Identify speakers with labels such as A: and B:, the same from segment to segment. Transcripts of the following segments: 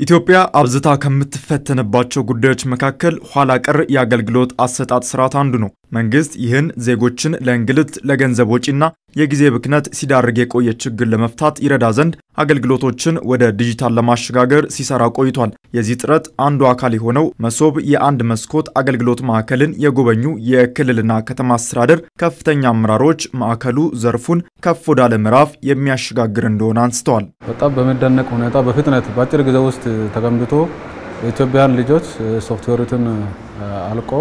A: ኢትዮጵያ አብዝታ ከምትፈተንባቸው ጉዳዮች መካከል ኋላ ቀር የአገልግሎት አሰጣጥ ስርዓት አንዱ ነው። መንግስት ይህን ዜጎችን ለእንግልት ለገንዘብ ወጪና የጊዜ ብክነት ሲዳርግ የቆየ ችግር ለመፍታት ይረዳ ዘንድ አገልግሎቶችን ወደ ዲጂታል ለማሸጋገር ሲሰራ ቆይቷል። የዚህ ጥረት አንዱ አካል የሆነው መሶብ የአንድ መስኮት አገልግሎት ማዕከልን የጎበኙ የክልልና ከተማ አስተዳደር ከፍተኛ አመራሮች ማዕከሉ ዘርፉን ከፍ ወዳለ ምዕራፍ የሚያሸጋግር እንደሆነ አንስተዋል።
B: በጣም በመደነቅ ሁኔታ በፍጥነት በአጭር ጊዜ ውስጥ ተገንብቶ የኢትዮጵያን ልጆች ሶፍትዌሩን አልቆ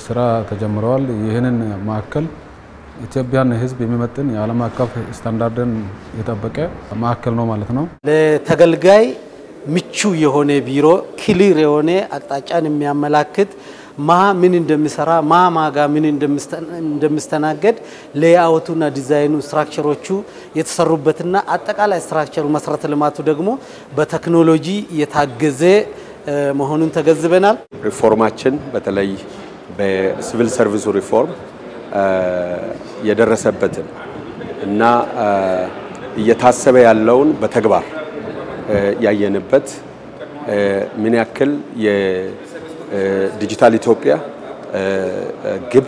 B: ስራ ተጀምሯል። ይህንን ማዕከል ኢትዮጵያን ህዝብ የሚመጥን የዓለም አቀፍ ስታንዳርድን የጠበቀ ማዕከል ነው ማለት ነው።
C: ለተገልጋይ ምቹ የሆነ ቢሮ ክሊር የሆነ አቅጣጫን የሚያመላክት ምን እንደሚሰራ ማጋ ምን እንደሚስተናገድ ሌአውቱና ዲዛይኑ ስትራክቸሮቹ የተሰሩበትና አጠቃላይ ስትራክቸሩ መሰረተ ልማቱ ደግሞ በቴክኖሎጂ የታገዘ መሆኑን ተገዝበናል።
D: ሪፎርማችን በተለይ በሲቪል ሰርቪስ ሪፎርም የደረሰበትን እና እየታሰበ ያለውን በተግባር ያየንበት ምን ያክል የዲጂታል ኢትዮጵያ ግብ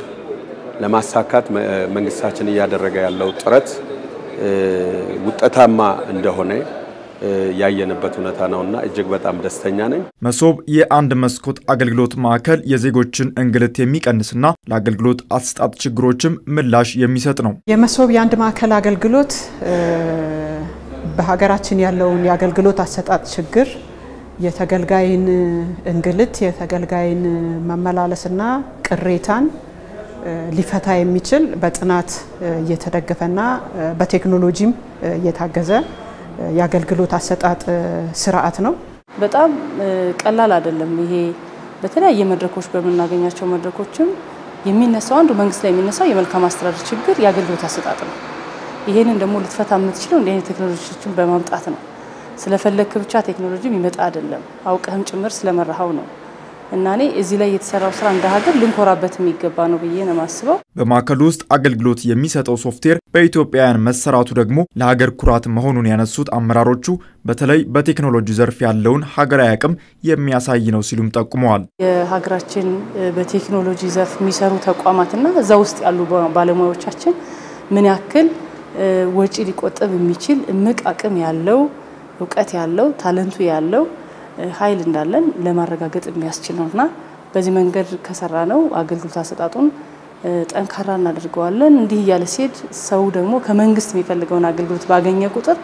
D: ለማሳካት መንግስታችን እያደረገ ያለው ጥረት ውጤታማ እንደሆነ ያየንበት ሁኔታ ነውና እጅግ በጣም ደስተኛ ነኝ።
A: መሶብ የአንድ መስኮት አገልግሎት ማዕከል የዜጎችን እንግልት የሚቀንስና ለአገልግሎት አሰጣጥ ችግሮችም ምላሽ የሚሰጥ ነው።
E: የመሶብ የአንድ ማዕከል አገልግሎት በሀገራችን ያለውን የአገልግሎት አሰጣጥ ችግር የተገልጋይን እንግልት የተገልጋይን መመላለስና ቅሬታን ሊፈታ የሚችል በጥናት እየተደገፈና በቴክኖሎጂም እየታገዘ የአገልግሎት አሰጣጥ ስርዓት ነው።
F: በጣም ቀላል አይደለም። ይሄ በተለያየ መድረኮች በመናገኛቸው መድረኮችም የሚነሳው አንዱ መንግስት ላይ የሚነሳው የመልካም አስተዳደር ችግር የአገልግሎት አሰጣጥ ነው። ይሄንን ደግሞ ልትፈታ የምትችለው እንደ ቴክኖሎጂዎችን በማምጣት ነው። ስለፈለክ ብቻ ቴክኖሎጂም ይመጣ አይደለም፣ አውቀህም ጭምር ስለመራሃው ነው። እና እኔ እዚህ ላይ የተሰራው ስራ እንደ ሀገር ልንኮራበት የሚገባ ነው ብዬ ነው ማስበው።
A: በማዕከሉ ውስጥ አገልግሎት የሚሰጠው ሶፍትዌር በኢትዮጵያውያን መሰራቱ ደግሞ ለሀገር ኩራት መሆኑን ያነሱት አመራሮቹ በተለይ በቴክኖሎጂ ዘርፍ ያለውን ሀገራዊ አቅም የሚያሳይ ነው ሲሉም ጠቁመዋል።
F: የሀገራችን በቴክኖሎጂ ዘርፍ የሚሰሩ ተቋማትና እዛ ውስጥ ያሉ ባለሙያዎቻችን ምን ያክል ወጪ ሊቆጠብ የሚችል እምቅ አቅም ያለው እውቀት ያለው ታለንቱ ያለው ኃይል እንዳለን ለማረጋገጥ የሚያስችል ነውና በዚህ መንገድ ከሰራ ነው አገልግሎት አሰጣጡን ጠንካራ እናደርገዋለን። እንዲህ ያለ ሲድ ሰው ደግሞ ከመንግስት የሚፈልገውን አገልግሎት ባገኘ ቁጥር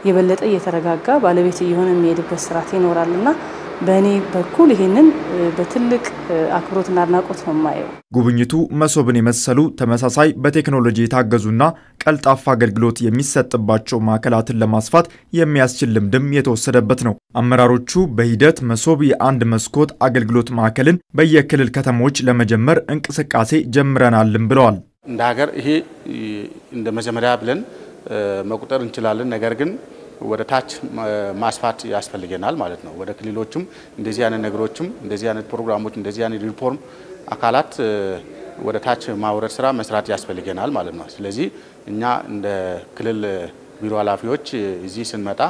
F: የበለጠ እየተረጋጋ ባለቤት የሆነ የሚሄድበት ስርዓት ይኖራልና በእኔ በኩል ይሄንን በትልቅ አክብሮትና አድናቆት ነው ማየው።
A: ጉብኝቱ መሶብን የመሰሉ ተመሳሳይ በቴክኖሎጂ የታገዙና ቀልጣፋ አገልግሎት የሚሰጥባቸው ማዕከላትን ለማስፋት የሚያስችል ልምድም የተወሰደበት ነው። አመራሮቹ በሂደት መሶብ የአንድ መስኮት አገልግሎት ማዕከልን በየክልል ከተሞች ለመጀመር እንቅስቃሴ ጀምረናልም ብለዋል።
G: እንደ ሀገር ይሄ እንደ መጀመሪያ ብለን መቁጠር እንችላለን። ነገር ግን ወደ ታች ማስፋት ያስፈልገናል ማለት ነው። ወደ ክልሎችም እንደዚህ አይነት ነገሮችም እንደዚህ አይነት ፕሮግራሞች እንደዚህ አይነት ሪፎርም አካላት ወደ ታች ማውረድ ስራ መስራት ያስፈልገናል ማለት ነው። ስለዚህ እኛ እንደ ክልል ቢሮ ኃላፊዎች እዚህ ስንመጣ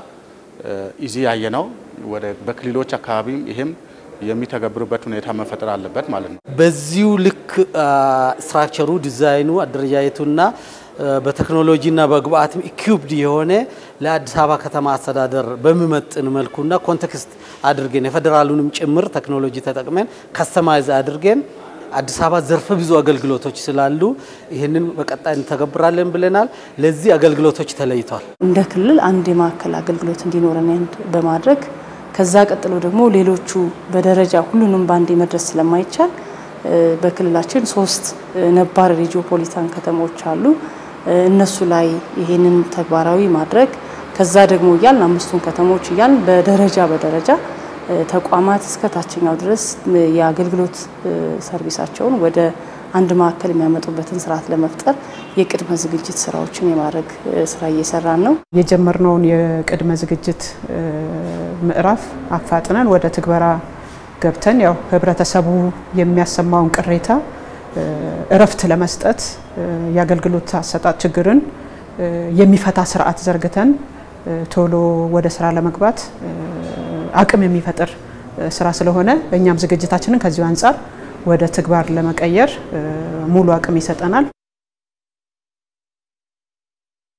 G: እዚህ ያየነው ወደ በክልሎች አካባቢም ይሄም የሚተገብሩበት ሁኔታ መፈጠር አለበት ማለት ነው።
C: በዚሁ ልክ ስትራክቸሩ ዲዛይኑ አደረጃጀቱና በቴክኖሎጂና በግብአትም ኢኩዊፕድ የሆነ ለአዲስ አበባ ከተማ አስተዳደር በሚመጥን መልኩና ኮንቴክስት አድርገን የፌደራሉንም ጭምር ቴክኖሎጂ ተጠቅመን ካስተማይዝ አድርገን አዲስ አበባ ዘርፈ ብዙ አገልግሎቶች ስላሉ ይሄንን በቀጣይ እንተገብራለን ብለናል። ለዚህ አገልግሎቶች ተለይቷል።
F: እንደ ክልል አንድ የማዕከል አገልግሎት እንዲኖረን በማድረግ ከዛ ቀጥሎ ደግሞ ሌሎቹ በደረጃ ሁሉንም ባንዴ መድረስ ስለማይቻል በክልላችን 3 ነባር ሪጂዮፖሊታን ከተሞች አሉ። እነሱ ላይ ይሄንን ተግባራዊ ማድረግ ከዛ ደግሞ ያልን 5ቱን ከተሞች ያልን በደረጃ ተቋማት እስከ ታችኛው ድረስ የአገልግሎት ሰርቪሳቸውን ወደ አንድ ማዕከል የሚያመጡበትን ስርዓት ለመፍጠር የቅድመ ዝግጅት ስራዎችን የማድረግ ስራ እየሰራን ነው።
E: የጀመርነውን የቅድመ ዝግጅት ምዕራፍ አፋጥነን ወደ ትግበራ ገብተን ያው ህብረተሰቡ የሚያሰማውን ቅሬታ እረፍት ለመስጠት የአገልግሎት አሰጣጥ ችግርን የሚፈታ ስርዓት ዘርግተን ቶሎ ወደ ስራ ለመግባት አቅም የሚፈጥር ስራ ስለሆነ እኛም ዝግጅታችንን ከዚሁ አንፃር ወደ ተግባር ለመቀየር ሙሉ አቅም ይሰጠናል።